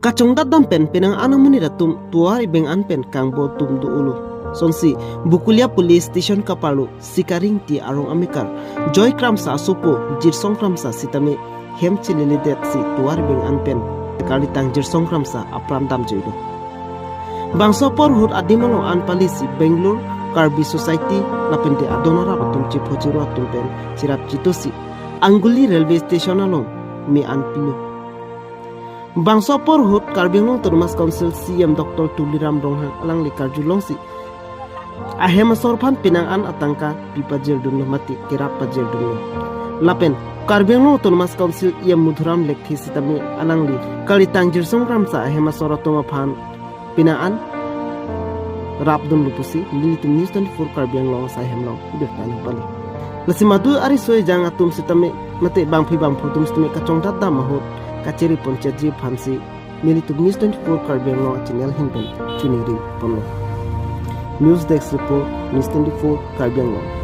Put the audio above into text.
Kacong dadam pen penang anamuni ratum tuari beng an pen kangbo tum du ulu. Sonsi bukulia police station kapalu sikaring ti arong amikar joy kramsa supo jirsong kramsa sitame hem chilili det si tuari beng an pen kali tang jirsong kramsa apram dam joido. Bangso porhut adimalo an palisi Bangalore Karbi Society lapende adonora batum chipojiro atum pen sirap chitosi Anguli railway station along mi an pilu. Bangso porhut Karbinglong Termas Council CM Dr. Tuliram Ronghang alang likar julongsi ahema sorpan pinangan atangka pipajir dunno mati kirap pajir dunno lapen Karbinglong Termas Council ia mudhuram lekthi sitami alangli kalitang jirsong kramsa ahema soratoma phan pinangan rapdun lupusi lilitum news 24 Karbinglong sahemlong beftani pali lasimadu ari soy jang atum sitami mate bangphi bangphutum sitami kachong dadda mahut kacheri ponchaji phansi militum news 24 Karbinglong channel hinpen chuniri ponlo news desk report news 24 Karbinglong